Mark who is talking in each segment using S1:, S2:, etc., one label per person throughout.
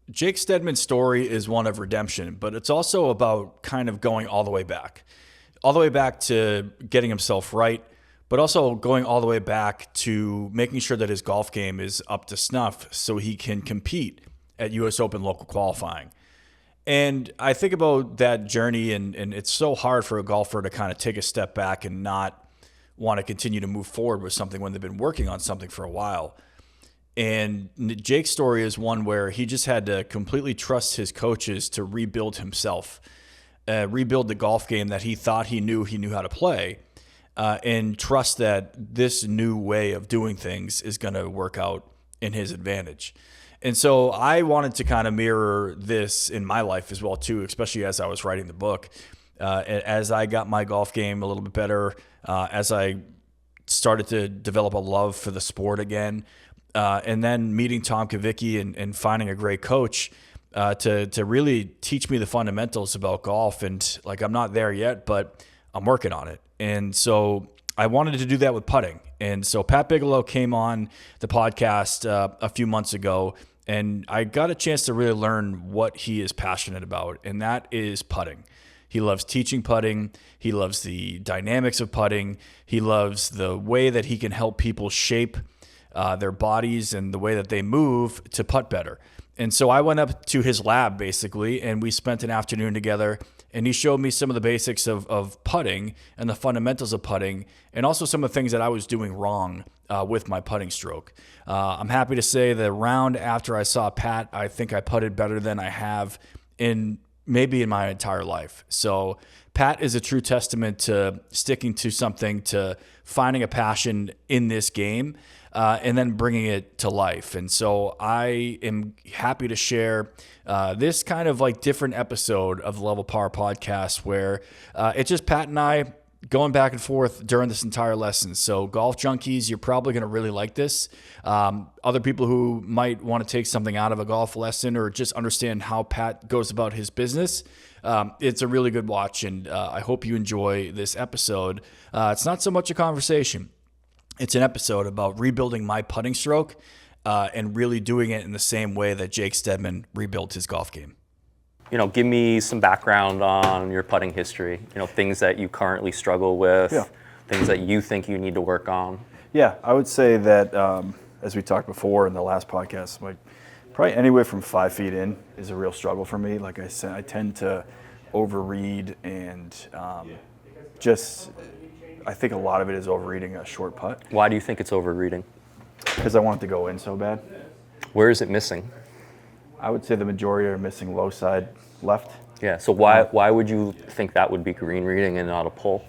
S1: Jake Steadman's story is one of redemption, but it's also about kind of going all the way back to getting himself right, but also going all the way back to making sure that his golf game is up to snuff so he can compete at US Open local qualifying. And I think about that journey, and it's so hard for a golfer to kind of take a step back and not want to continue to move forward with something when they've been working on something for a while. And Jake's story is one where he just had to completely trust his coaches to rebuild himself, rebuild the golf game that he thought he knew how to play, and trust that this new way of doing things is going to work out in his advantage. And so I wanted to kind of mirror this in my life as well, too, especially as I was writing the book. As I got my golf game a little bit better, as I started to develop a love for the sport again, and then meeting Tom Kavicki and finding a great coach to really teach me the fundamentals about golf. And like, I'm not there yet, but I'm working on it. And so I wanted to do that with putting. And so Pat Bigelow came on the podcast a few months ago, and I got a chance to really learn what he is passionate about, and that is putting. He loves teaching putting. He loves the dynamics of putting. He loves the way that he can help people shape their bodies and the way that they move to putt better. And so I went up to his lab basically, and we spent an afternoon together, and he showed me some of the basics of putting and the fundamentals of putting, and also some of the things that I was doing wrong with my putting stroke. I'm happy to say the round after I saw Pat, I think I putted better than I have maybe in my entire life. So Pat is a true testament to sticking to something, to finding a passion in this game, and then bringing it to life. And so I am happy to share this kind of like different episode of the Level Par podcast where it's just Pat and I going back and forth during this entire lesson. So golf junkies, you're probably going to really like this. Other people who might want to take something out of a golf lesson or just understand how Pat goes about his business, it's a really good watch, and I hope you enjoy this episode. It's not so much a conversation. It's an episode about rebuilding my putting stroke and really doing it in the same way that Jake Steadman rebuilt his golf game.
S2: Give me some background on your putting history, things that you currently struggle with, things that you think you need to work on.
S3: Yeah, I would say that, as we talked before in the last podcast, like probably anywhere from 5 feet in is a real struggle for me. Like I said, I tend to overread and I think a lot of it is overreading a short putt.
S2: Why do you think it's overreading?
S3: Because I want it to go in so bad.
S2: Where is it missing?
S3: I would say the majority are missing low side left.
S2: Yeah, so why would you think that would be green reading and not a pull?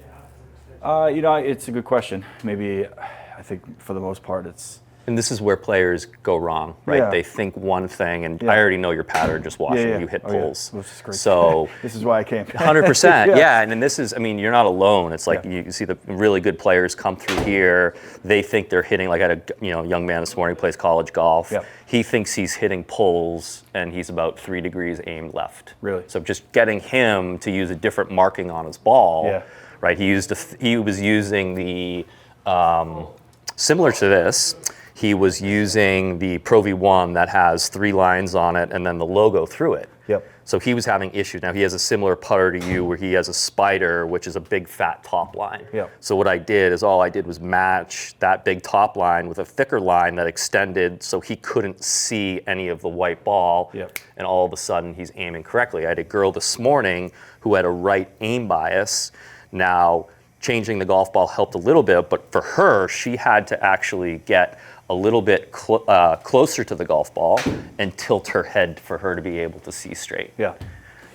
S3: It's a good question. Maybe I think for the most part it's...
S2: And this is where players go wrong, right?
S3: Yeah.
S2: They think one thing, and I already know your pattern just watching you hit pulls.
S3: Which is great.
S2: So
S3: this is why I came.
S2: 100%, yeah. And then this is, you're not alone. It's like you see the really good players come through here. They think they're hitting, like I had a young man this morning who plays college golf.
S3: Yep.
S2: He thinks he's hitting pulls, and he's about 3 degrees aimed left.
S3: Really?
S2: So just getting him to use a different marking on his ball, right? He was using the, similar to this, he was using the Pro V1 that has 3 lines on it and then the logo through it.
S3: Yep.
S2: So he was having issues. Now he has a similar putter to you where he has a spider, which is a big fat top line.
S3: Yep.
S2: So what I did was match that big top line with a thicker line that extended so he couldn't see any of the white ball.
S3: Yep.
S2: And all of a sudden he's aiming correctly. I had a girl this morning who had a right aim bias. Now changing the golf ball helped a little bit, but for her, she had to actually get a little bit closer to the golf ball and tilt her head for her to be able to see straight.
S3: Yeah.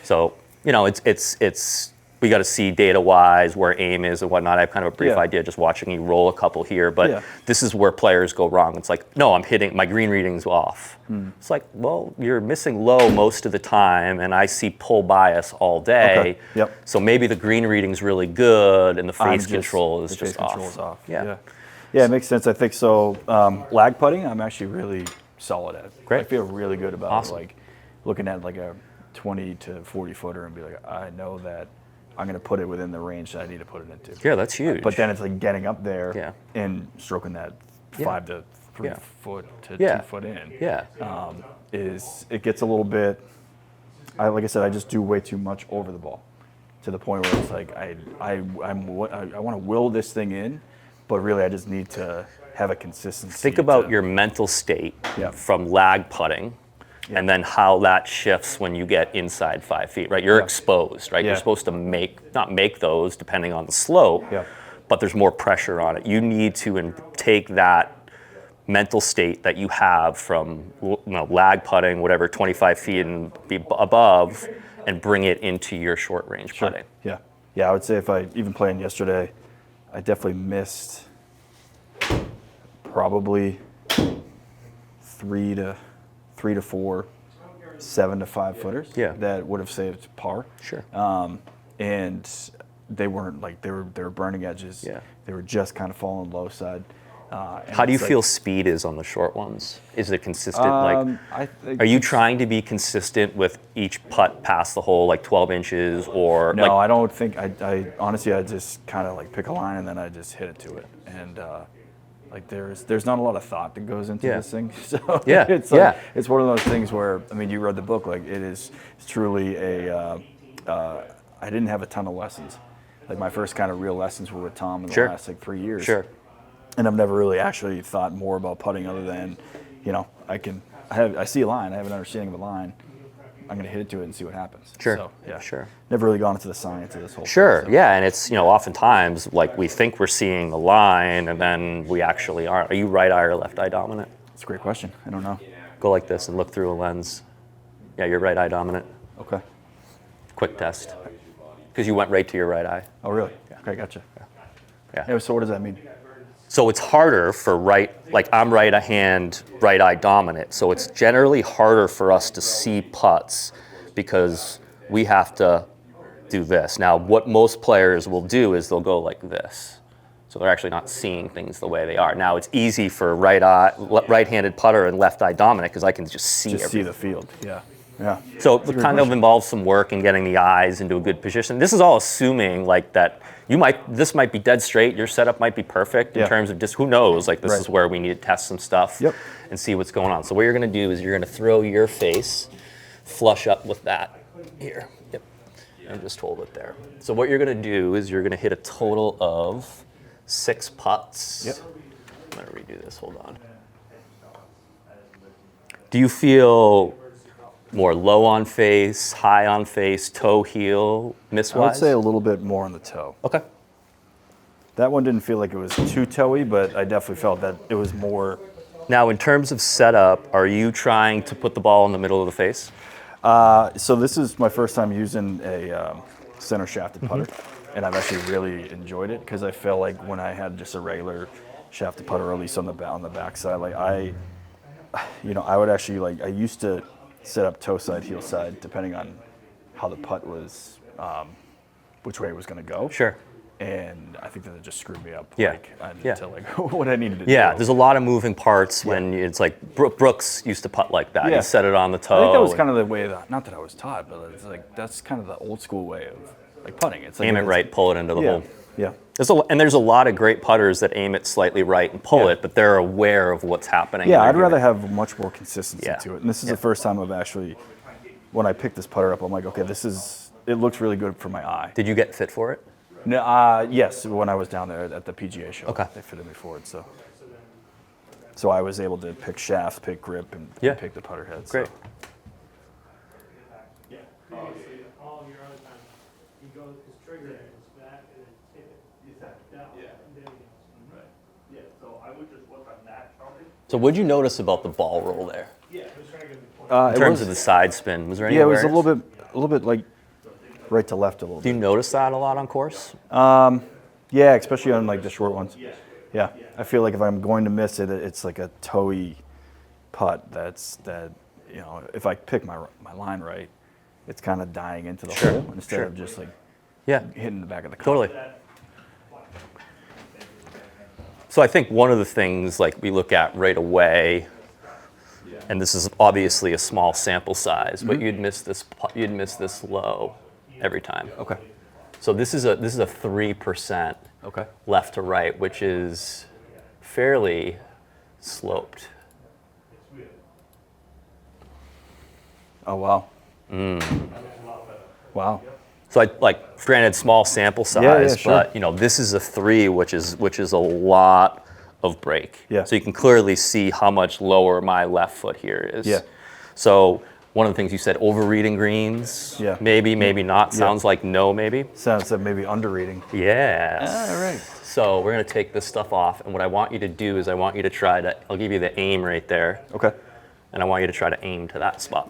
S2: So, it's we got to see data-wise where aim is and whatnot. I have kind of a brief idea just watching you roll a couple here, but this is where players go wrong. It's like, no, I'm hitting, my green reading's off. It's like, well, you're missing low most of the time, and I see pull bias all day.
S3: Okay. Yep.
S2: So maybe the green reading's really good, and the face control is just off.
S3: Control is off.
S2: Yeah.
S3: Yeah, it makes sense. I think so. Lag putting, I'm actually really solid at.
S2: Great.
S3: I feel really good about
S2: Awesome.
S3: like looking at like a 20 to 40 footer and be like, I know that I'm going to put it within the range that I need to put it into.
S2: Yeah, that's huge.
S3: But then it's like getting up there and stroking that 5 to 3
S2: Yeah.
S3: foot to
S2: Yeah.
S3: 2 foot in.
S2: Yeah.
S3: Is it gets a little bit. Like I said, I just do way too much over the ball, to the point where it's like I want to will this thing in, but really I just need to have a consistency.
S2: Think about your mental state
S3: Yeah.
S2: from lag putting, and then how that shifts when you get inside 5 feet, right? You're exposed, right?
S3: Yeah.
S2: You're supposed to not make those depending on the slope,
S3: Yeah.
S2: but there's more pressure on it. You need to take that mental state that you have from lag putting, whatever, 25 feet and be above, and bring it into your short range putting.
S3: Yeah. Yeah, I would say if I even playing yesterday, I definitely missed probably 3 to 4, 7 to 5 footers.
S2: Yeah.
S3: That would have saved par.
S2: Sure.
S3: And they weren't like they were burning edges.
S2: Yeah.
S3: They were just kind of falling low side.
S2: How do you feel speed is on the short ones? Is it consistent?
S3: I think
S2: Are you trying to be consistent with each putt past the hole, like 12 inches, or
S3: No, I don't think. I honestly, I just kind of like pick a line and then I just hit it to it. And like there's not a lot of thought that goes into this thing. So
S2: Yeah,
S3: it's like, it's one of those things where, I mean, you read the book, like it's truly a. I didn't have a ton of lessons. Like my first kind of real lessons were with Tom in the last like 3 years.
S2: Sure.
S3: And I've never really actually thought more about putting other than, I see a line, I have an understanding of a line, I'm going to hit it to it and see what happens.
S2: Sure.
S3: So, yeah.
S2: Sure.
S3: Never really gone into the science of this whole
S2: Sure.
S3: thing. So.
S2: Yeah, and it's oftentimes like we think we're seeing a line, and then we actually aren't. Are you right eye or left eye dominant?
S3: That's a great question. I don't know.
S2: Go like this and look through a lens. Yeah, you're right eye dominant.
S3: Okay.
S2: Quick test. Because you went right to your right eye.
S3: Oh, really? Yeah. Okay, gotcha.
S2: Yeah.
S3: Yeah, so what does that mean?
S2: So it's harder for I'm right hand, right eye dominant. So it's generally harder for us to see putts because we have to do this. Now, what most players will do is they'll go like this. So they're actually not seeing things the way they are. Now, it's easy for right-handed putter and left eye dominant because I can just see
S3: Just
S2: everything.
S3: see the field. Yeah. Yeah.
S2: So it kind of involves some work in getting the eyes into a good position. This is all assuming that this might be dead straight. Your setup might be perfect in terms of just who knows. Like this is where we need to test some stuff and see what's going on. So what you're going to do is you're going to throw your face flush up with that here. Yep. And just hold it there. So what you're going to do is you're going to hit a total of 6 putts.
S3: Yep.
S2: I'm going to redo this. Hold on. Do you feel more low on face, high on face, toe heel, miss-wise?
S3: I would say a little bit more on the toe.
S2: Okay.
S3: That one didn't feel like it was too toey, but I definitely felt that it was more.
S2: Now, in terms of setup, are you trying to put the ball in the middle of the face?
S3: So this is my first time using a center shafted putter, and I've actually really enjoyed it because I felt like when I had just a regular shafted putter, or at least on the backside, like I would actually I used to set up toe side, heel side, depending on how the putt was, which way it was going to go.
S2: Sure.
S3: And I think that it just screwed me up.
S2: Yeah.
S3: To what I needed to do.
S2: Yeah, there's a lot of moving parts when it's like Brooks used to putt like that.
S3: Yeah.
S2: You set it on the toe.
S3: I think that was kind of the way not that I was taught, but it's like that's kind of the old school way of putting. It's like
S2: aim it right, pull it into the hole.
S3: Yeah.
S2: There's a lot of great putters that aim it slightly right and pull it, but they're aware of what's happening.
S3: Yeah, I'd rather have much more consistency
S2: Yeah.
S3: to it. And this is the first time I've actually, when I picked this putter up, I'm like, okay, it looks really good for my eye.
S2: Did you get fit for it?
S3: No, yes, when I was down there at the PGA show,
S2: Okay.
S3: they fitted me for it. So I was able to pick shaft, pick grip, and pick the putter head.
S2: Great.
S3: So.
S4: All of your other time, he goes, his trigger is back and then hit it down. Yeah. And then he goes.
S5: Right. Yeah, so I would just work on that probably.
S2: So what'd you notice about the ball roll there?
S4: Yeah, he was trying to get the point.
S2: In terms of the side spin, was there any
S3: Yeah, it was
S2: awareness?
S3: a little bit like right to left a little
S2: Do you
S3: bit.
S2: notice that a lot on course?
S3: Yeah, especially on like the short ones. Yeah, I feel like if I'm going to miss it, it's like a toey putt. If I pick my line right, it's kind of dying into the hole instead of just like hitting the back of the cup.
S2: Totally. So I think one of the things we look at right away, and this is obviously a small sample size, but you'd miss this low every time.
S3: Okay.
S2: So this is a 3%
S3: Okay.
S2: left to right, which is fairly sloped.
S3: Oh wow. Wow.
S2: So I like, granted, small sample size,
S3: yeah, sure.
S2: but you know, this is a 3, which is a lot of break.
S3: Yeah.
S2: So you can clearly see how much lower my left foot here is.
S3: Yeah.
S2: So one of the things you said, overreading greens.
S3: Yeah.
S2: Maybe, maybe not.
S3: Yeah.
S2: Sounds like no, maybe.
S3: Sounds like maybe underreading.
S2: Yes.
S3: All right.
S2: So we're gonna take this stuff off, and what I want you to do is I want you to try to, I'll give you the aim right there,
S3: Okay.
S2: and I want you to try to aim to that spot.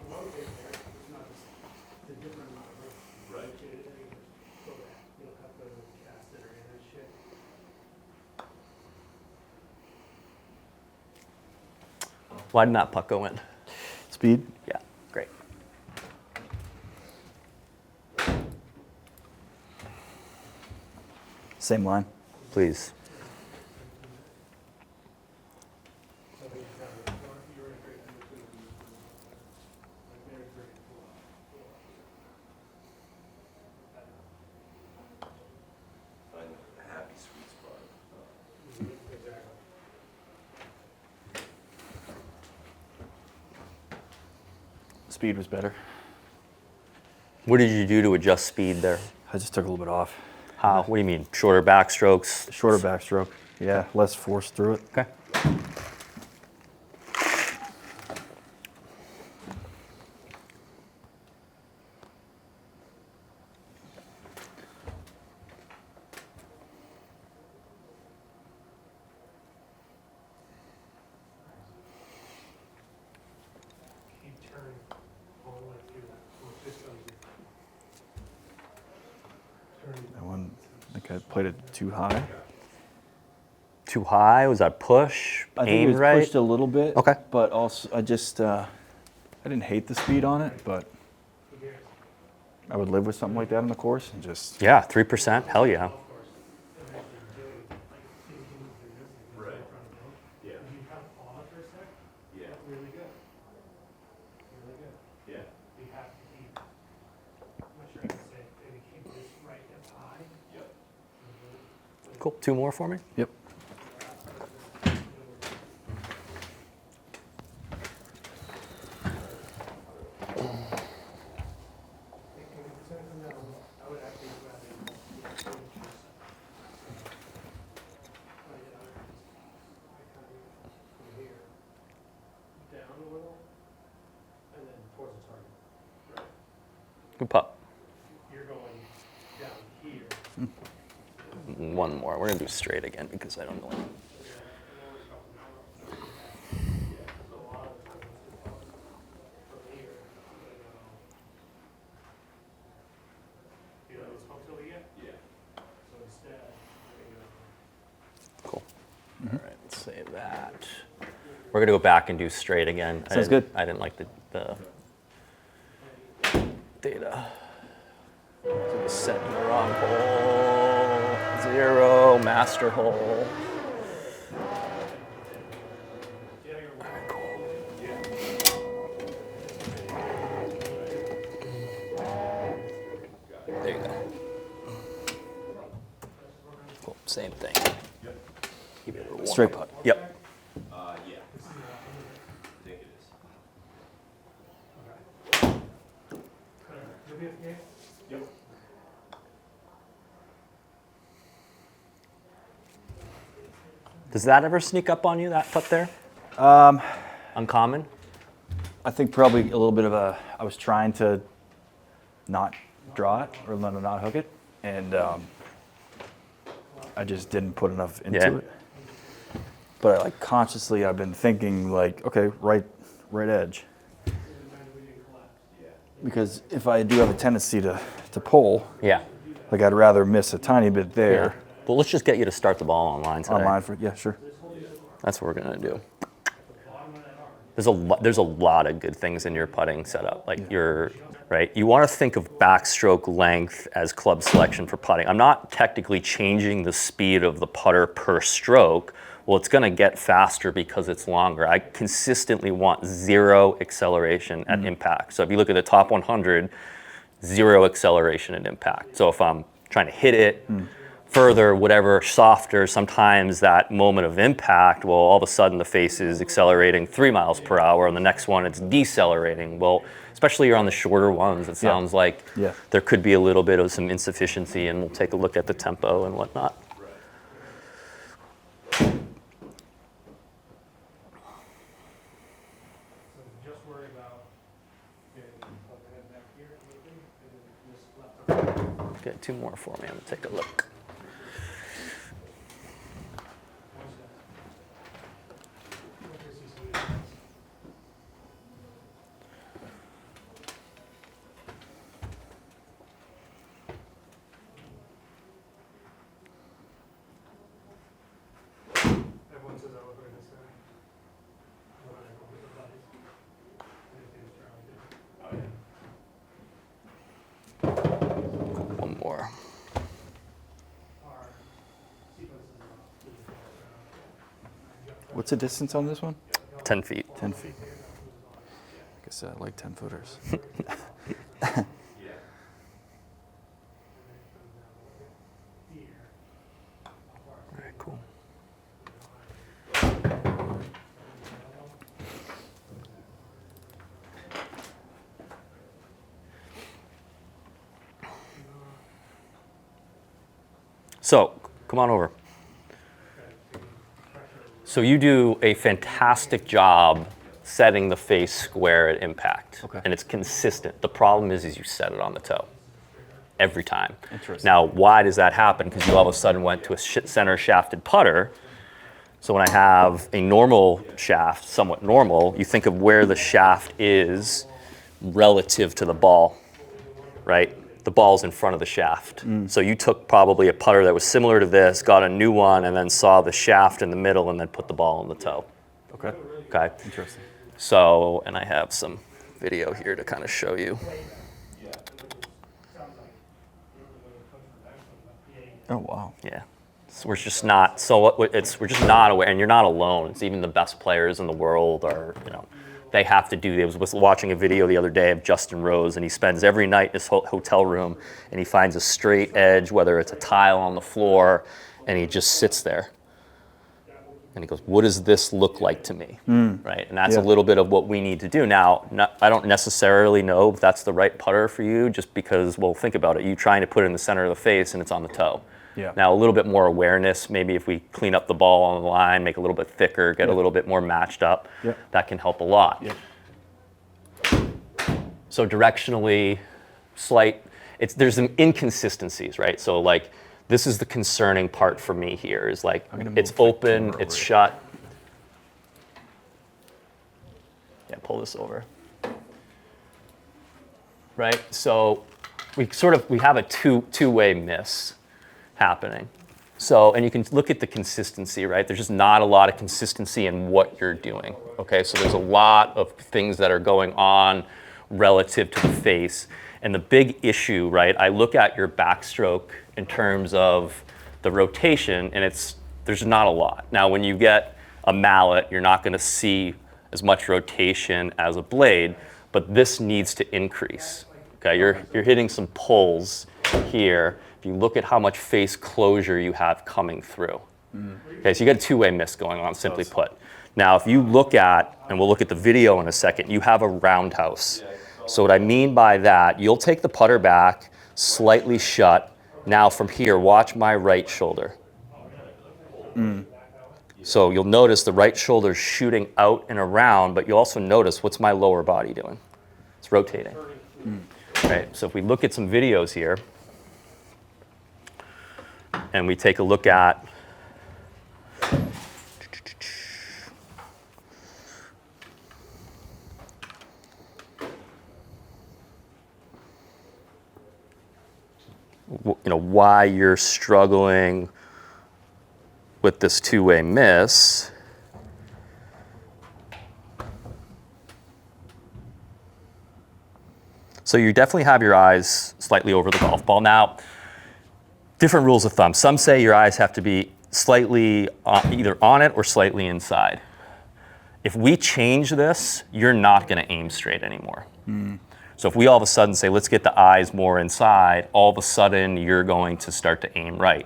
S2: Why didn't that puck go in?
S3: Speed.
S2: Yeah, great.
S3: Same line.
S2: Please.
S3: Speed was better.
S2: What did you do to adjust speed there?
S3: I just took a little bit off.
S2: How? What do you mean? Shorter backstrokes?
S3: Shorter backstroke. Yeah, less force through it.
S2: Okay.
S4: Keep turning all the way through that. Well, just turning.
S3: That one, I think I played it too high.
S2: Too high? Was that push?
S3: I think
S2: Aim
S3: it was
S2: right?
S3: pushed a little bit.
S2: Okay.
S3: But also, I just, I didn't hate the speed on it, but I would live with something like that on the course and just.
S2: Yeah, 3%. Hell yeah. Cool. 2 more for me?
S3: Yep.
S2: Good putt.
S4: You're going down here.
S2: One more. We're going to do straight again because I don't know. Cool. All right, let's save that. We're going to go back and do straight again.
S3: Sounds good.
S2: I didn't like the data. So it was set in the wrong hole. 0, master hole. There you go. Cool, same thing. Give it a warm
S3: Straight
S2: up.
S3: putt.
S2: Yep. Does that ever sneak up on you, that putt there? Uncommon?
S3: I think probably a little bit of a, I was trying to not draw it or not hook it, and I just didn't put enough into
S2: Yeah.
S3: it. But like consciously, I've been thinking like, okay, right edge. Because if I do have a tendency to pull,
S2: Yeah.
S3: like I'd rather miss a tiny bit there.
S2: Well, let's just get you to start the ball online today.
S3: Online for, yeah, sure.
S2: That's what we're gonna do. There's a lot of good things in your putting setup. Like right. You want to think of backstroke length as club selection for putting. I'm not technically changing the speed of the putter per stroke. Well, it's gonna get faster because it's longer. I consistently want 0 acceleration at impact. So if you look at the top 100, 0 acceleration at impact. So if I'm trying to hit it further, whatever softer, sometimes that moment of impact, well, all of a sudden the face is accelerating 3 miles per hour, and the next one it's decelerating. Well, especially on the shorter ones, it sounds like there could be a little bit of some insufficiency, and we'll take a look at the tempo and whatnot.
S4: Just worry about getting the head back here a little bit, and then this left.
S2: Get 2 more for me. I'm gonna take a look.
S4: Everyone says I look like this guy. But I go with the bodies. Anything's trying to do.
S2: One more.
S4: Our sequences are
S3: What's the distance on this one?
S2: 10 feet.
S3: 10 feet. I guess I like 10 footers.
S2: All right, cool. So, come on over. So you do a fantastic job setting the face square at impact, and it's consistent. The problem is you set it on the toe every time.
S3: Interesting.
S2: Now, why does that happen? Because you all of a sudden went to a center shafted putter. So when I have a normal shaft, somewhat normal, you think of where the shaft is relative to the ball, right? The ball's in front of the shaft. So you took probably a putter that was similar to this, got a new one, and then saw the shaft in the middle and then put the ball in the toe.
S3: Okay.
S2: Okay.
S3: Interesting.
S2: So, and I have some video here to kind of show you.
S3: Oh, wow.
S2: Yeah. So we're just not, so we're just not aware, and you're not alone. It's even the best players in the world are, they have to do. I was watching a video the other day of Justin Rose, and he spends every night in his hotel room, and he finds a straight edge, whether it's a tile on the floor, and he just sits there. And he goes, what does this look like to me? Right? And that's a little bit of what we need to do. Now, I don't necessarily know if that's the right putter for you, just because, well, think about it. You're trying to put it in the center of the face, and it's on the toe.
S3: Yeah.
S2: Now, a little bit more awareness, maybe if we clean up the ball on the line, make it a little bit thicker, get a little bit more matched up, that can help a lot. So directionally, there's some inconsistencies, right? So like, this is the concerning part for me here, is like, it's open, it's shut. Yeah, pull this over. Right, so we have a two-way miss happening. So, and you can look at the consistency, right? There's just not a lot of consistency in what you're doing, okay? So there's a lot of things that are going on relative to the face. And the big issue, right, I look at your backstroke in terms of the rotation, and there's not a lot. Now, when you get a mallet, you're not gonna see as much rotation as a blade, but this needs to increase, okay? You're hitting some pulls here. If you look at how much face closure you have coming through. Okay, so you got a two-way miss going on, simply put. Now, if you look at, and we'll look at the video in a second, you have a roundhouse. So what I mean by that, you'll take the putter back, slightly shut. Now from here, watch my right shoulder. So you'll notice the right shoulder's shooting out and around, but you'll also notice, what's my lower body doing? It's rotating. Right, so if we look at some videos here, and we take a look at why you're struggling with this two-way miss. So you definitely have your eyes slightly over the golf ball. Now, different rules of thumb. Some say your eyes have to be slightly either on it or slightly inside. If we change this, you're not going to aim straight anymore. So if we all of a sudden say, let's get the eyes more inside, all of a sudden you're going to start to aim right.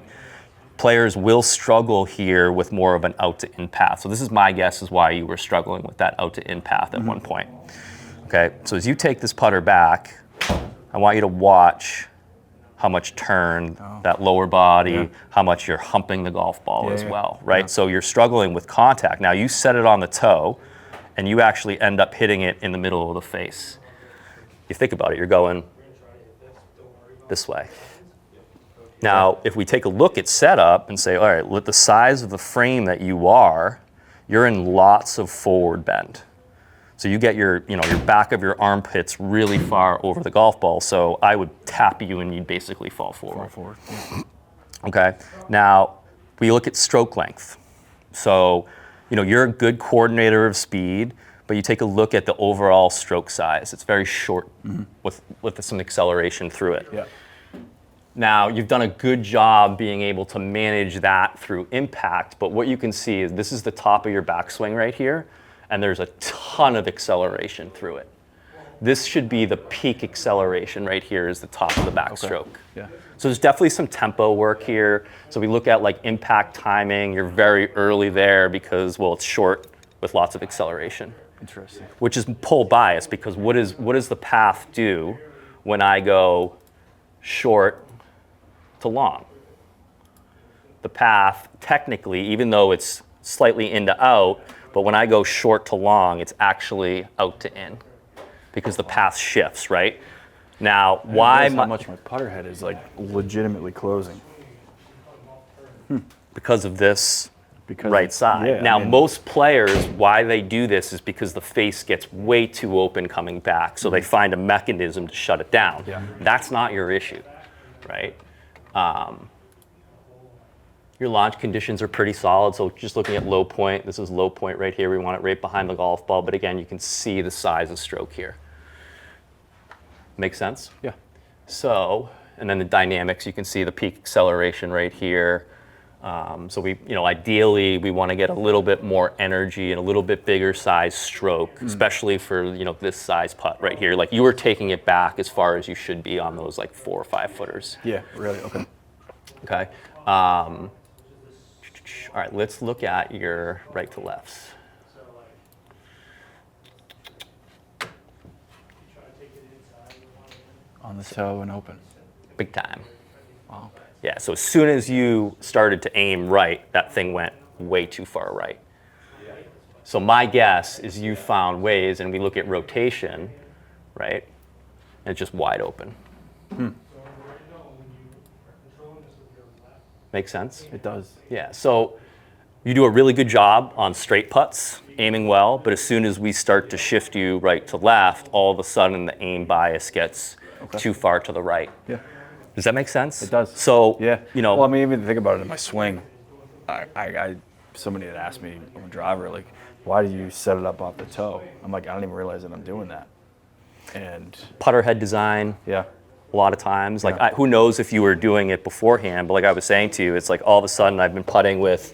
S2: players will struggle here with more of an out to in path. So this is my guess is why you were struggling with that out to in path at one point. Okay, so as you take this putter back, I want you to watch how much turn, that lower body, how much you're humping the golf ball as well, right?
S3: Yeah.
S2: So you're struggling with contact. Now you set it on the toe, and you actually end up hitting it in the middle of the face. You think about it, you're going this way. Now, if we take a look at setup and say, all right, with the size of the frame that you are, you're in lots of forward bend. So you get your back of your armpits really far over the golf ball. So I would tap you and you'd basically fall forward.
S3: Yeah.
S2: Okay. Now we look at stroke length. So, you're a good coordinator of speed, but you take a look at the overall stroke size. It's very short with some acceleration through it.
S3: Yeah.
S2: Now, you've done a good job being able to manage that through impact, but what you can see is this is the top of your backswing right here, and there's a ton of acceleration through it. This should be the peak acceleration right here is the top of the backstroke.
S3: Yeah.
S2: So there's definitely some tempo work here. So we look at like impact timing, you're very early there because, well, it's short with lots of acceleration.
S3: Interesting.
S2: Which is pull bias because what does the path do when I go short to long? The path, technically, even though it's slightly in to out, but when I go short to long, it's actually out to in because the path shifts, right? Now, why
S3: how much my putter head is like legitimately closing?
S2: Because of this
S3: Because
S2: right side.
S3: yeah,
S2: Now,
S3: I mean,
S2: most players, why they do this is because the face gets way too open coming back, so they find a mechanism to shut it down.
S3: Yeah.
S2: That's not your issue, right? Your launch conditions are pretty solid, so just looking at low point, this is low point right here. We want it right behind the golf ball, but again, you can see the size of stroke here. Make sense?
S3: Yeah.
S2: So, and then the dynamics, you can see the peak acceleration right here. So we, ideally we want to get a little bit more energy and a little bit bigger size stroke, especially for, this size putt right here. Like you were taking it back as far as you should be on those like 4 or 5 footers.
S3: Yeah. Really. Okay.
S2: Okay. All right, let's look at your right to lefts.
S3: On the toe and open.
S2: Big time.
S3: Wow.
S2: Yeah, so as soon as you started to aim right, that thing went way too far right. So my guess is you found ways, and we look at rotation, right? And it's just wide open. Make sense?
S3: It does.
S2: Yeah, so you do a really good job on straight putts, aiming well, but as soon as we start to shift you right to left, all of a sudden the aim bias gets too far to the right.
S3: Yeah.
S2: Does that make sense?
S3: It does.
S2: So,
S3: Yeah. Well, I mean, even think about it in my swing. Somebody had asked me on a driver, like, why do you set it up off the toe? I'm like, I don't even realize that I'm doing that. And
S2: putter head design,
S3: yeah.
S2: a lot of times. Like,
S3: Yeah.
S2: who knows if you were doing it beforehand, but like I was saying to you, it's like all of a sudden I've been putting with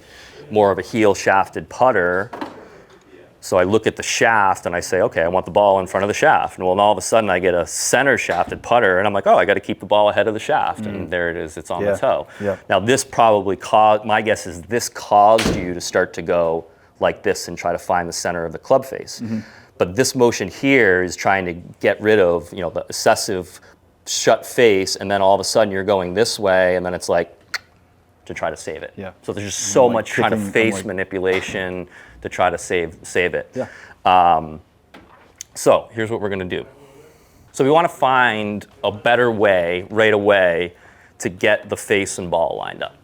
S2: more of a heel shafted putter. So I look at the shaft and I say, okay, I want the ball in front of the shaft. And well, and all of a sudden I get a center shafted putter and I'm like, oh, I got to keep the ball ahead of the shaft. And there it is, it's on the toe.
S3: Yeah.
S2: Now this probably caused, my guess is this caused you to start to go like this and try to find the center of the club face. But this motion here is trying to get rid of, the excessive shut face, and then all of a sudden you're going this way, and then it's like to try to save it.
S3: Yeah.
S2: So there's just so
S3: like
S2: much kind of
S3: kicking- I'm
S2: face
S3: like-
S2: manipulation to try to save it.
S3: Yeah.
S2: So here's what we're going to do. So we want to find a better way right away to get the face and ball lined up.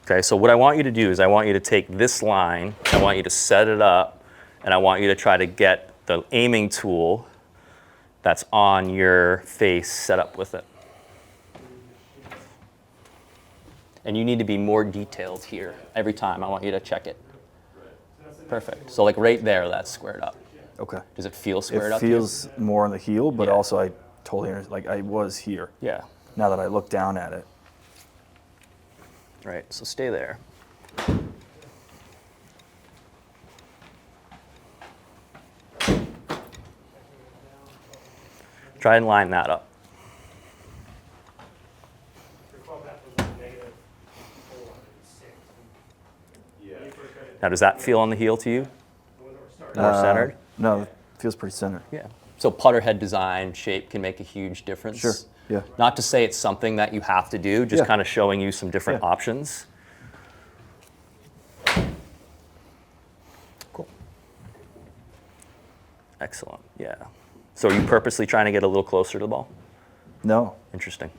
S2: Okay, so what I want you to do is I want you to take this line, I want you to set it up, and I want you to try to get the aiming tool that's on your face set up with it. And you need to be more detailed here. Every time I want you to check it. Perfect. So like right there, that's squared up.
S3: Okay.
S2: Does it feel squared
S3: It
S2: up? to you?
S3: feels more on the heel, but
S2: Yeah.
S3: also I totally understand. Like I was here.
S2: Yeah.
S3: Now that I look down at it.
S2: Right, so stay there. Try and line that up. Now, does that feel on the heel to you? More centered?
S3: No, it feels pretty centered.
S2: Yeah. So putter head design, shape can make a huge difference.
S3: Sure. Yeah.
S2: Not to say it's something that you have to do, just
S3: Yeah.
S2: kind of showing you some different options. Cool. Excellent. Yeah. So are you purposely trying to get a little closer to the ball?
S3: No.
S2: Interesting.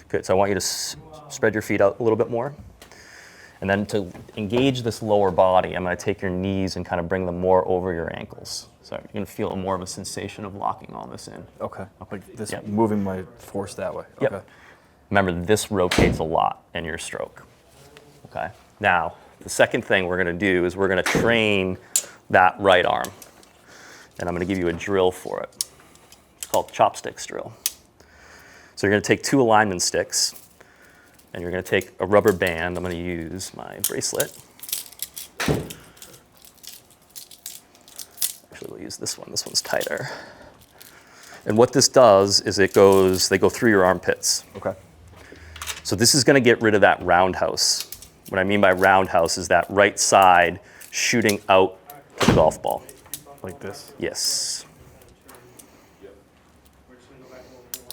S2: Good. So I want you to spread your feet out a little bit more. And then to engage this lower body, I'm going to take your knees and kind of bring them more over your ankles. So you're going to feel more of a sensation of locking all this in.
S3: Okay. Like this,
S2: Yep.
S3: moving my force that way.
S2: Yep.
S3: Okay.
S2: Remember, this rotates a lot in your stroke. Okay. Now, the second thing we're going to do is we're going to train that right arm. And I'm going to give you a drill for it. It's called chopsticks drill. So you're going to take 2 alignment sticks, and you're going to take a rubber band. I'm going to use my bracelet. Actually, we'll use this one. This one's tighter. And what this does is they go through your armpits.
S3: Okay.
S2: So this is going to get rid of that roundhouse. What I mean by roundhouse is that right side shooting out to the golf ball.
S3: Like this.
S2: Yes.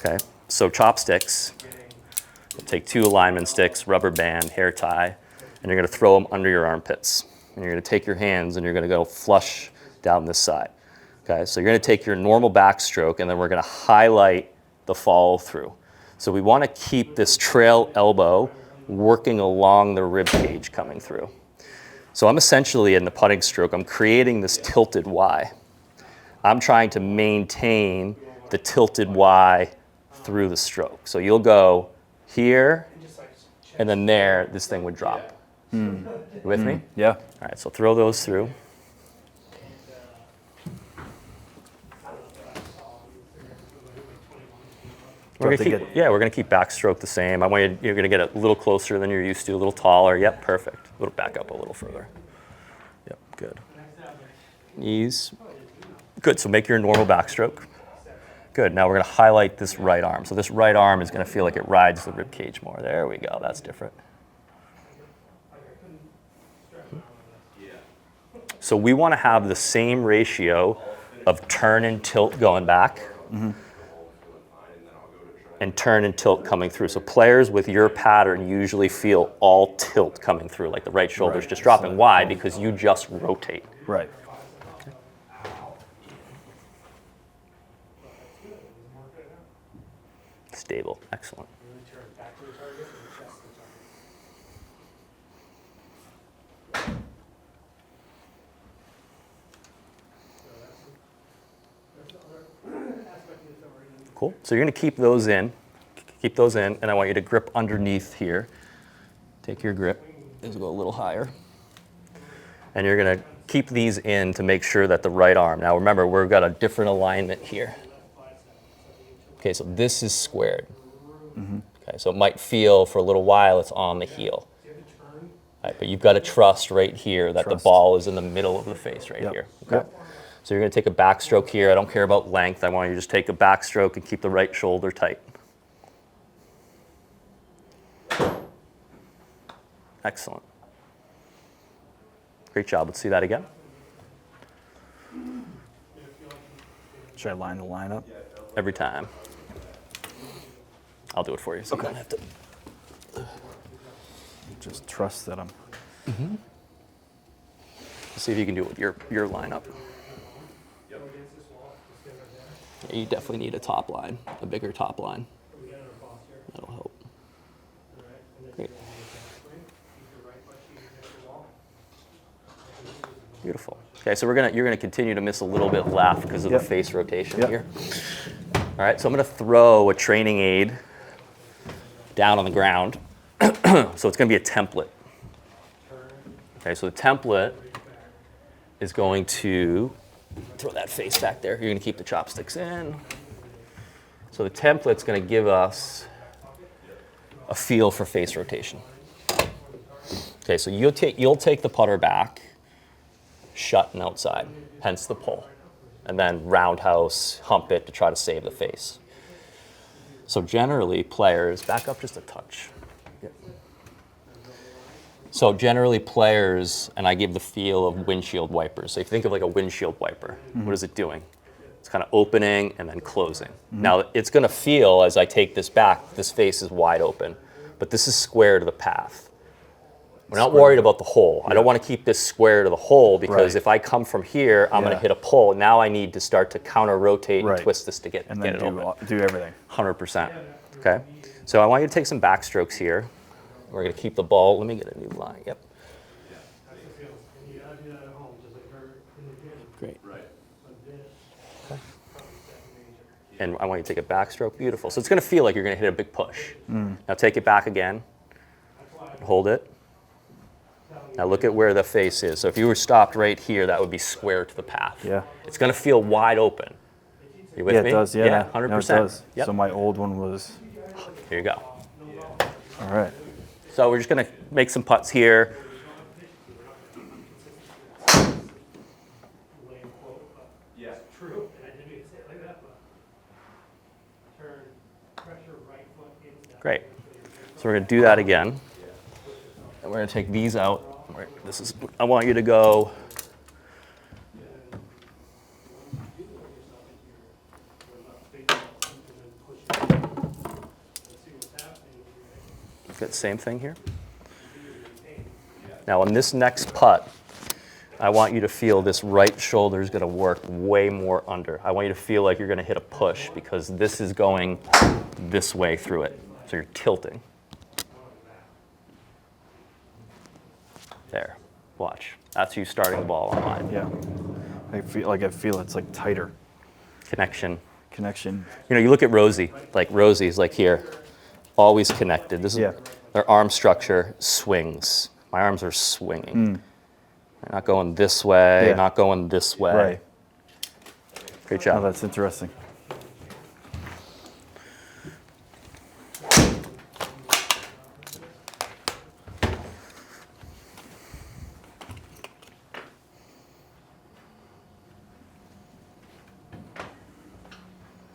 S2: Okay, so chopsticks. We'll take 2 alignment sticks, rubber band, hair tie, and you're going to throw them under your armpits. And you're going to take your hands and you're going to go flush down this side. Okay, so you're going to take your normal backstroke and then we're going to highlight the follow through. So we want to keep this trail elbow working along the rib cage coming through. So I'm essentially in the putting stroke, I'm creating this tilted Y. I'm trying to maintain the tilted Y through the stroke. So you'll go here and then there, this thing would drop. You with me?
S3: Yeah.
S2: All right, so throw those through. We're gonna keep backstroke the same. You're gonna get a little closer than you're used to, a little taller. Yep, perfect. A little back up a little further. Yep, good. Knees. Good, so make your normal backstroke. Good, now we're gonna highlight this right arm. So this right arm is gonna feel like it rides the rib cage more. There we go, that's different. So we wanna have the same ratio of turn and tilt going back. And turn and tilt coming through. So players with your pattern usually feel all tilt coming through, like the right shoulder's just dropping. Why? Because you just rotate.
S3: Right.
S2: Stable, excellent. Cool. So you're going to keep those in, and I want you to grip underneath here. Take your grip. This will go a little higher. And you're going to keep these in to make sure that the right arm. Now remember, we've got a different alignment here. Okay, so this is squared. Okay, so it might feel for a little while it's on the heel. Right, but you've got to trust right here that the ball is in the middle of the face right here. Okay.
S3: Yep.
S2: So you're going to take a backstroke here. I don't care about length. I want you to just take a backstroke and keep the right shoulder tight. Excellent. Great job. Let's see that again.
S3: Should I line the line up?
S2: Every time. I'll do it for you. So you don't have to.
S3: Just trust that I'm.
S2: See if you can do it with your lineup. Yeah, you definitely need a top line, a bigger top line. That'll help. Great. Beautiful. Okay, so you're gonna continue to miss a little bit left because of the face rotation here. All right, so I'm gonna throw a training aid down on the ground. So it's gonna be a template. Okay, so the template is going to throw that face back there. You're gonna keep the chopsticks in. So the template's gonna give us a feel for face rotation. Okay, so you'll take the putter back, shut and outside, hence the pull. And then roundhouse, hump it to try to save the face. So generally, players, back up just a touch. Yep. So generally players, and I give the feel of windshield wipers. So if you think of like a windshield wiper, what is it doing? It's kind of opening and then closing. Now it's going to feel as I take this back, this face is wide open, but this is square to the path. We're not worried about the hole. I don't want to keep this square to the hole because if I come from here, I'm going to hit a pull. Now I need to start to counter rotate and twist this to get it open.
S3: Do everything.
S2: 100%. Okay. So I want you to take some backstrokes here. We're going to keep the ball. Let me get a new line. Yep.
S4: And you gotta do that at home, just like her in the gym.
S2: Great.
S5: Right.
S4: Like this. Probably second major.
S2: And I want you to take a backstroke. Beautiful. So it's going to feel like you're going to hit a big push. Now take it back again. Hold it. Now look at where the face is. So if you were stopped right here, that would be square to the path.
S3: Yeah.
S2: It's going to feel wide open. You with me?
S3: Yeah, it does. Yeah,
S2: 100%.
S3: No, it does.
S2: Yep.
S3: So my old one was.
S2: Here you go.
S3: All right.
S2: So we're just going to make some putts here.
S4: Lame quote, but
S5: Yeah.
S4: it's true, and I didn't mean to say it like that, but turn, pressure right foot into that.
S2: Great. So we're going to do that again. And we're going to take these out. This is. I want you to go. Good, same thing here. Now on this next putt, I want you to feel this right shoulder is going to work way more under. I want you to feel like you're going to hit a push because this is going this way through it. So you're tilting. There. Watch. That's you starting the ball on line.
S3: Yeah. I feel it's like tighter
S2: Connection.
S3: connection.
S2: You know, you look at Rosie. Like Rosie's like here, always connected. This is their arm structure swings. My arms are swinging. They're not going this way, not going this way.
S3: Right.
S2: Great
S3: Oh,
S2: job.
S3: that's interesting.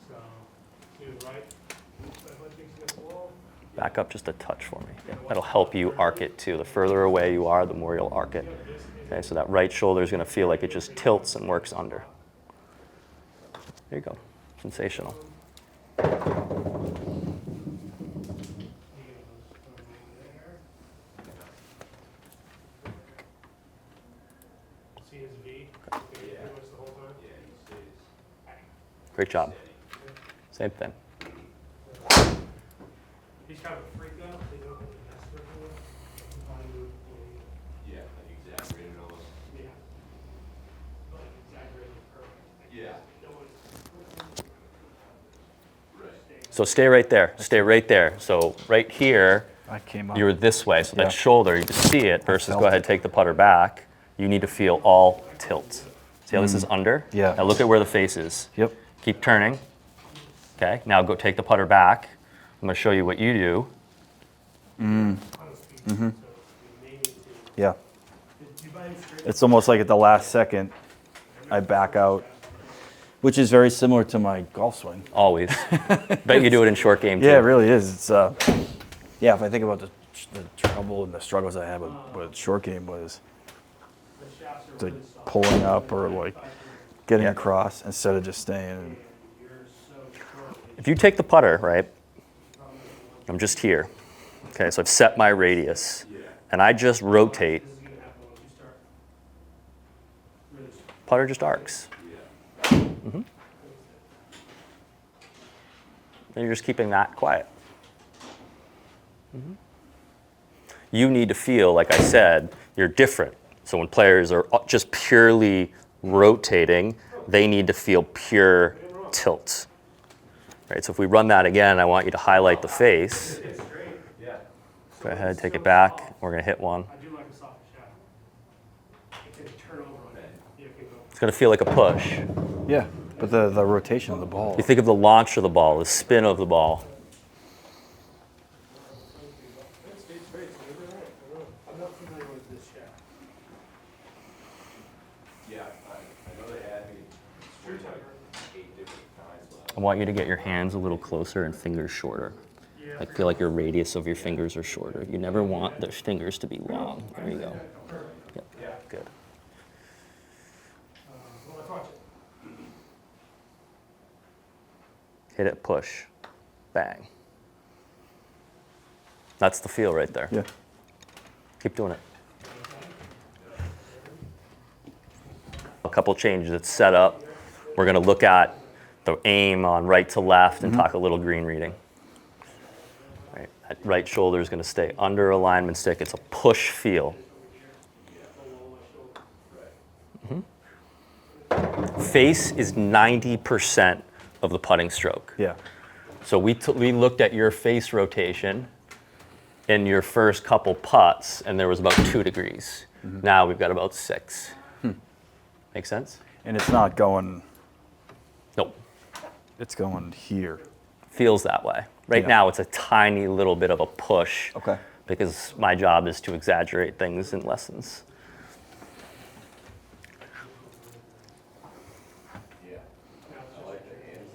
S4: So, you right, foot thinks against the wall.
S2: Back up just a touch for me. That'll help you arc it too. The further away you are, the more you'll arc it. Okay, so that right shoulder is going to feel like it just tilts and works under. There you go. Sensational.
S4: See his V? Pretty much the whole time?
S2: Great job. Same thing.
S4: He's kind of a freak out, they don't really mess with him.
S5: Yeah, like exaggerated almost.
S4: Yeah. Like exaggerated perfect.
S5: Yeah.
S2: So stay right there. Stay right there. So right here,
S3: I came up.
S2: you're this way. So
S3: Yeah.
S2: that shoulder, you just see it versus
S3: felt
S2: go ahead, take the putter back. You need to feel all tilt. See how this is under?
S3: Yeah.
S2: Now look at where the face is.
S3: Yep.
S2: Keep turning. Okay, now go take the putter back. I'm going to show you what you do.
S3: Yeah. It's almost like at the last second, I back out, which is very similar to my golf swing.
S2: Always. Bet you do it in short game too.
S3: Yeah, it really is. It's yeah. If I think about the trouble and the struggles I had with short game was like pulling up or like getting across instead of just staying.
S2: If you take the putter, right, I'm just here. Okay, so I've set my radius, and I just rotate. Putter just arcs. And you're just keeping that quiet. You need to feel, like I said, you're different. So when players are just purely rotating, they need to feel pure tilt. Right, so if we run that again, I want you to highlight the face. Go ahead, take it back. We're going to hit one.
S4: I do like a soft shaft. It can turn over on it. Yeah, it can go.
S2: It's going to feel like a push.
S3: Yeah, but the rotation of the ball.
S2: You think of the launch of the ball, the spin of the ball.
S4: I'm not familiar with this shaft.
S5: Yeah, I know they had me like 8 different times.
S2: I want you to get your hands a little closer and fingers shorter.
S4: Yeah,
S2: I feel like your radius of your fingers are shorter. You never want the fingers to be long. There you go. Yep, good. Hit it, push, bang. That's the feel right there.
S3: Yeah.
S2: Keep doing it. A couple changes. It's set up. We're going to look at the aim on right to left and talk a little green reading. Right, that right shoulder is going to stay under alignment stick. It's a push feel. Face is 90% of the putting stroke.
S3: Yeah.
S2: So we looked at your face rotation in your first couple putts, and there was about 2 degrees. Now we've got about 6. Make sense?
S3: And it's not going,
S2: Nope.
S3: it's going here.
S2: Feels that way. Right
S3: Yeah.
S2: now it's a tiny little bit of a push.
S3: Okay.
S2: Because my job is to exaggerate things in lessons.
S5: Yeah. I like the hands.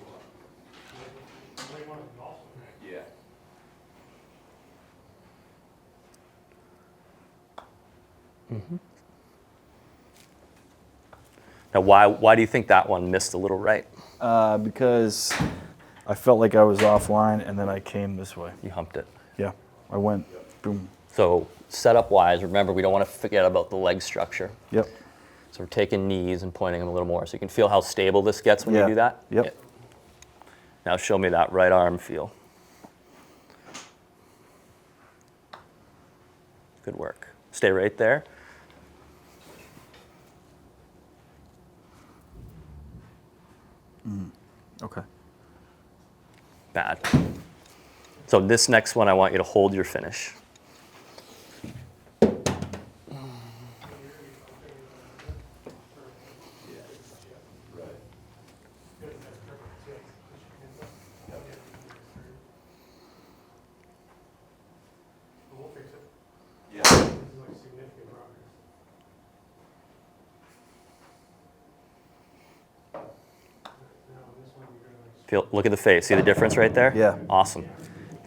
S5: Yeah.
S2: Now, why do you think that one missed a little right?
S3: Because I felt like I was offline, and then I came this way.
S2: You humped it.
S3: Yeah. I went, boom.
S2: So setup-wise, remember, we don't want to forget about the leg structure.
S3: Yep.
S2: So we're taking knees and pointing them a little more. So you can feel how stable this gets when you
S3: Yeah.
S2: do that?
S3: Yep.
S2: Yeah. Now show me that right arm feel. Good work. Stay right there.
S3: Okay.
S2: Bad. So this next one, I want you to hold your finish. Look at the face. See the difference right there?
S3: Yeah.
S2: Awesome.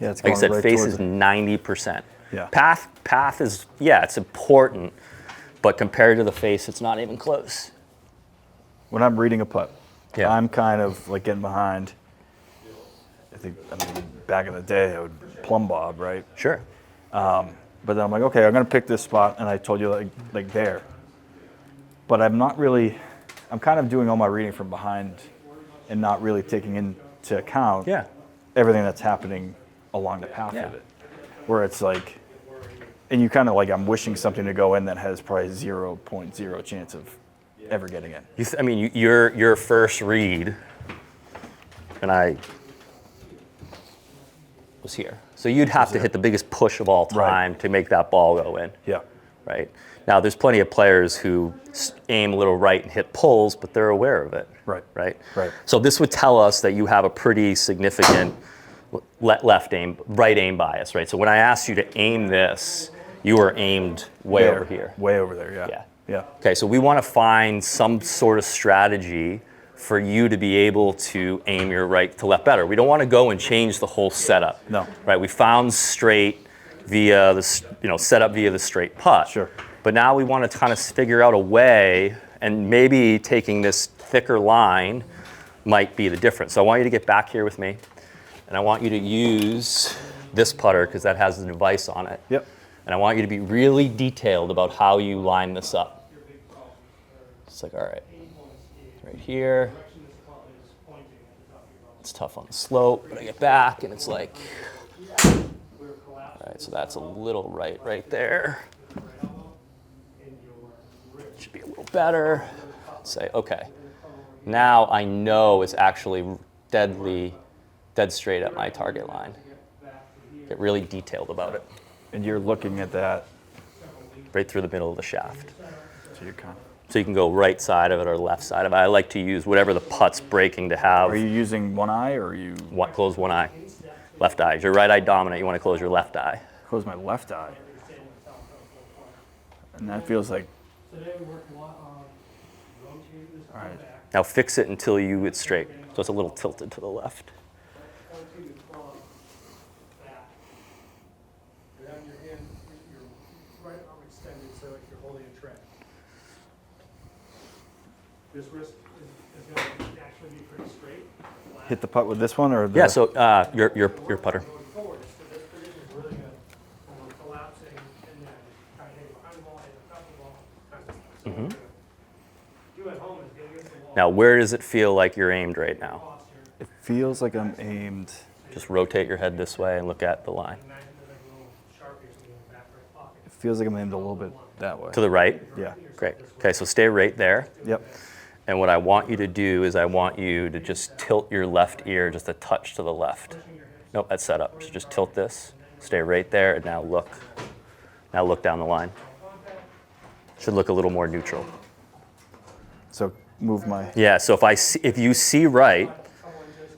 S3: Yeah, it's
S2: Like I
S3: going
S2: said,
S3: right
S2: face
S3: towards
S2: is
S3: it.
S2: 90%.
S3: Yeah.
S2: Path is, yeah, it's important, but compared to the face, it's not even close.
S3: When I'm reading a putt,
S2: Yeah.
S3: I'm kind of like getting behind. I think, back in the day, I would plumb bob, right?
S2: Sure.
S3: But then I'm like, okay, I'm gonna pick this spot, and I told you like there. But I'm not really. I'm kind of doing all my reading from behind, and not really taking into account
S2: Yeah.
S3: everything that's happening along the path
S2: Yeah.
S3: of it. Where it's like, and you kind of like, I'm wishing something to go in that has probably 0.0 chance of ever getting in.
S2: Your first read, and I was here. So you'd have to hit the biggest push of all time to make that ball go in.
S3: Yeah.
S2: Right? Now, there's plenty of players who aim a little right and hit pulls, but they're aware of it.
S3: Right.
S2: Right?
S3: Right.
S2: So this would tell us that you have a pretty significant right aim bias, right? So when I asked you to aim this, you were aimed way
S3: There.
S2: over here.
S3: Way over there. Yeah.
S2: Yeah.
S3: Yeah.
S2: Okay, so we want to find some sort of strategy for you to be able to aim your right to left better. We don't want to go and change the whole setup.
S3: No.
S2: Right? We found straight via the setup via the straight putt.
S3: Sure.
S2: But now we want to kind of figure out a way, and maybe taking this thicker line might be the difference. So I want you to get back here with me, and I want you to use this putter because that has the device on it.
S3: Yep.
S2: And I want you to be really detailed about how you line this up. It's like, all right, right here. It's tough on the slope, but I get back and it's like, all right, so that's a little right there. Should be a little better. Say, okay, now I know it's actually dead straight at my target line. Get really detailed about it.
S3: And you're looking at that.
S2: Right through the middle of the shaft.
S3: So you're kind of,
S2: So you can go right side of it or left side of it. I like to use whatever the putt's breaking to have.
S3: are you using one eye or are you
S2: Close one eye. Left eye. Is your right eye dominant? You want to close your left eye.
S3: close my left eye? And that feels like,
S4: Today we worked a lot on rotating this
S3: all right.
S4: back,
S2: Now fix it until it's straight. So it's a little tilted to the left.
S4: rotating the club back this wrist is going to actually be pretty straight.
S3: Hit the putt with this one or the?
S2: Yeah. So your putter.
S4: Going forward, so this position is really good. Collapsing and then kind of hitting behind the ball, hitting the top of the ball, kind of stuff. So what we're gonna do at home is get against the wall.
S2: Now, where does it feel like you're aimed right now?
S4: Posture,
S3: It feels like I'm aimed.
S2: Just rotate your head this way and look at the line.
S4: imagine there's like a little sharpie or something in the back right pocket.
S3: It feels like I'm aimed a little bit that way.
S2: To the right?
S3: Yeah.
S2: Great. Okay, so stay right there.
S3: Yep.
S2: And what I want you to do is I want you to just tilt your left ear just a touch to the left. Nope, that's set up. So just tilt this, stay right there, and now look. Now look down the line. Should look a little more neutral.
S3: So move my.
S2: Yeah, so if you see right,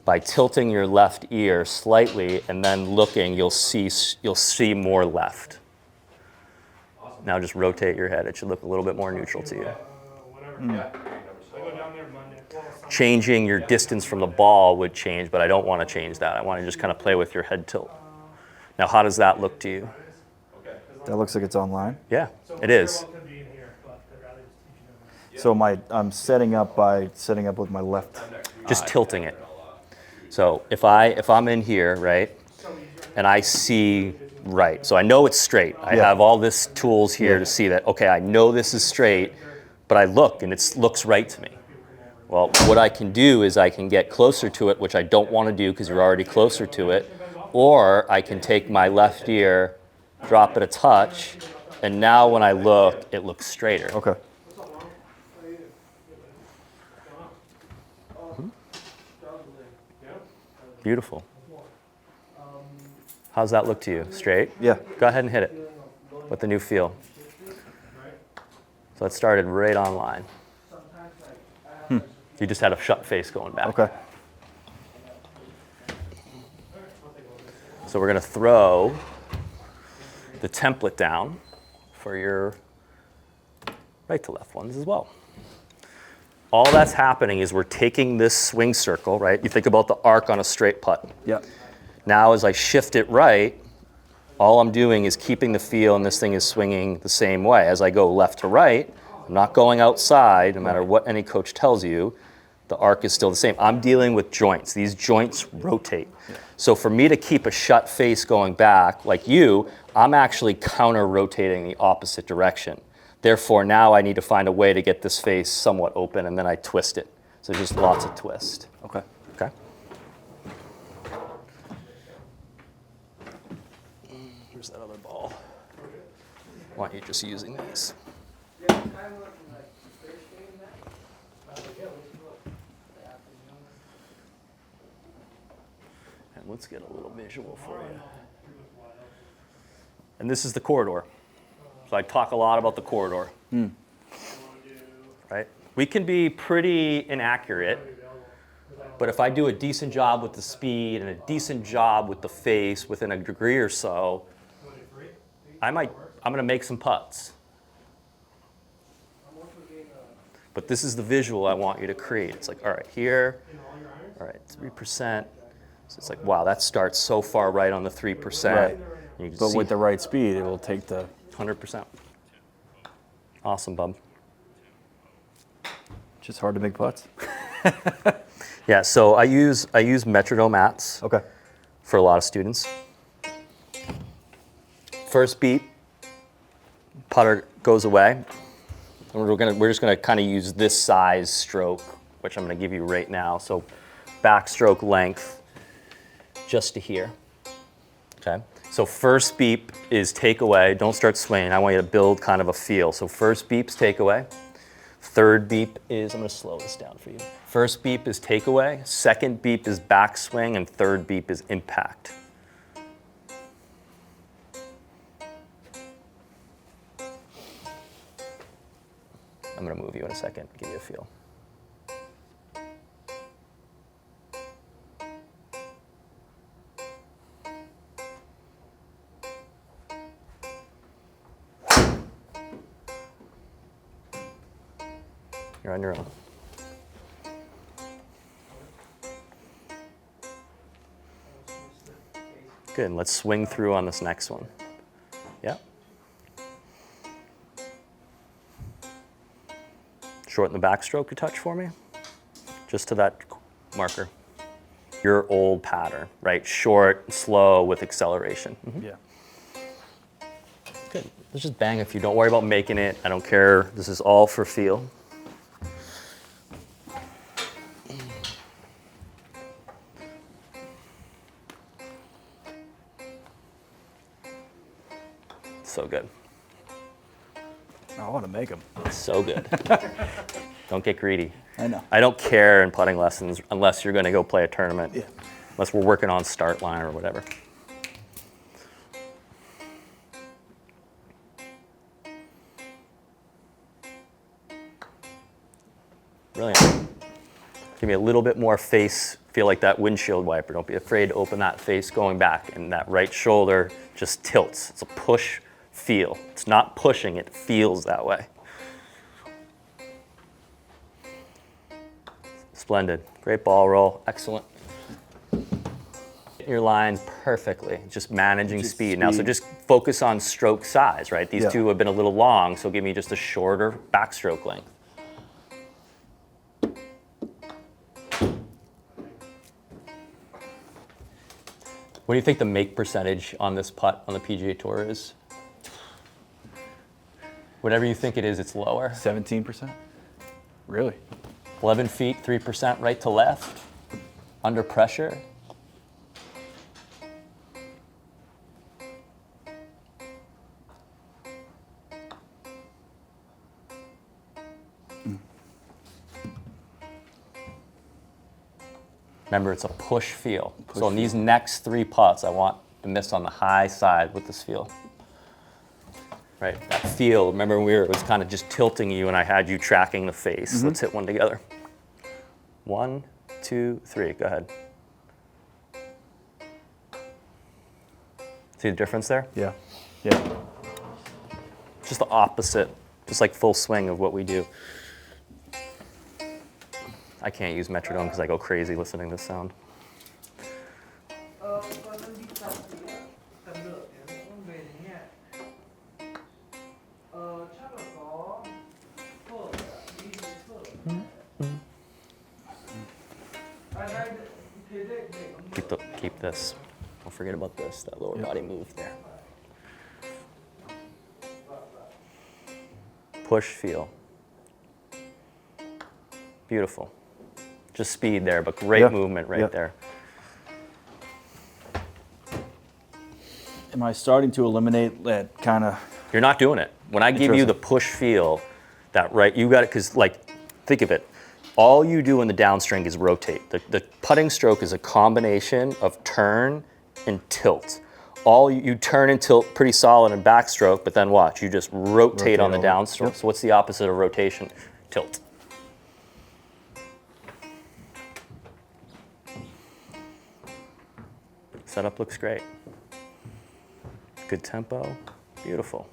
S2: by tilting your left ear slightly and then looking, you'll see more left. Now just rotate your head. It should look a little bit more neutral to you.
S4: Whenever. I go down there Monday.
S2: Changing your distance from the ball would change, but I don't want to change that. I want to just kind of play with your head tilt. Now, how does that look to you?
S3: That looks like it's online.
S2: Yeah, it is.
S4: Could be in here, but I'd rather just teach you them.
S3: So I'm setting up by setting up with my left.
S2: Just tilting it. So if I'm in here, right, and I see right, so I know it's straight. I
S3: Yeah.
S2: have all this tools here to see that, okay, I know this is straight, but I look and it looks right to me. Well, what I can do is I can get closer to it, which I don't want to do because you're already closer to it, or I can take my left ear, drop it a touch, and now when I look, it looks straighter.
S3: Okay.
S2: Beautiful. How's that look to you? Straight?
S3: Yeah.
S2: Go ahead and hit it with the new feel. So it started right on line. You just had a shut face going back.
S3: Okay.
S2: So we're going to throw the template down for your right to left ones as well. All that's happening is we're taking this swing circle, right? You think about the arc on a straight putt.
S3: Yep.
S2: Now as I shift it right, all I'm doing is keeping the feel and this thing is swinging the same way. As I go left to right, I'm not going outside, no matter what any coach tells you, the arc is still the same. I'm dealing with joints. These joints rotate. So for me to keep a shut face going back, like you, I'm actually counter-rotating the opposite direction. Therefore, now I need to find a way to get this face somewhat open, and then I twist it. So just lots of twist.
S3: Okay.
S2: Okay? Where's that other ball? Why aren't you just using these? And let's get a little visual for you. And this is the corridor. So I talk a lot about the corridor. Right? We can be pretty inaccurate, but if I do a decent job with the speed and a decent job with the face within a degree or so, I'm going to make some putts. But this is the visual I want you to create. It's like, all right, here, all right, 3%. So it's like, wow, that starts so far right on the 3%.
S3: Right.
S2: You can
S3: But
S2: see
S3: with the right speed, it will take the.
S2: 100%. Awesome, bub.
S3: Just hard to make putts.
S2: Yeah, so I use metronome mats
S3: Okay.
S2: for a lot of students. First beat, putter goes away. And we're just gonna kind of use this size stroke, which I'm gonna give you right now. So backstroke length, just to here. Okay. So first beep is take away. Don't start swinging. I want you to build kind of a feel. So first beep's take away. Third beep is, I'm going to slow this down for you. First beep is take away. Second beep is backswing. And third beep is impact. I'm going to move you in a second, give you a feel. You're on your own. Good, and let's swing through on this next one. Yeah. Shorten the backstroke a touch for me, just to that marker. Your old pattern, right? Short, slow with acceleration.
S3: Yeah.
S2: Good. Let's just bang a few. Don't worry about making it. I don't care. This is all for feel. So good.
S3: I want to make them.
S2: So good. Don't get greedy.
S3: I know.
S2: I don't care in putting lessons unless you're going to go play a tournament.
S3: Yeah.
S2: Unless we're working on start line or whatever. Brilliant. Give me a little bit more face. Feel like that windshield wiper. Don't be afraid to open that face going back. And that right shoulder just tilts. It's a push feel. It's not pushing, it feels that way. Splendid. Great ball roll. Excellent. Your lines perfectly. Just managing speed. Now, so just focus on stroke size, right? These two have been a little long, so give me just a shorter backstroke length. What do you think the make percentage on this putt on the PGA Tour is? Whatever you think it is, it's lower.
S3: 17%? Really?
S2: 11 feet, 3% right to left, under pressure. Remember, it's a push feel. So in these next 3 putts, I want to miss on the high side with this feel. Right, that feel. Remember when it was kind of just tilting you and I had you tracking the face. Let's hit one together. 1, 2, 3, go ahead. See the difference there?
S3: Yeah. Yeah.
S2: Just the opposite, just like full swing of what we do. I can't use metronome because I go crazy listening to this sound. Keep this. Don't forget about this, that lower body move there. Push, feel. Beautiful. Just speed there, but great movement right there.
S3: Am I starting to eliminate that kind of?
S2: You're not doing it. When I give you the push feel, that right, you got it, because like, think of it. All you do in the downswing is rotate. The putting stroke is a combination of turn and tilt. You turn and tilt pretty solid in backstroke, but then watch, you just rotate on the downstroke.
S3: Yep.
S2: So what's the opposite of rotation? Tilt. Setup looks great. Good tempo, beautiful.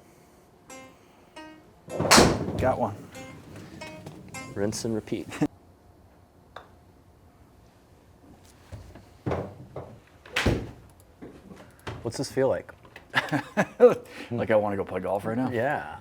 S3: Got one.
S2: Rinse and repeat. What's this feel like?
S3: Like I want to go play golf right now?
S2: Yeah.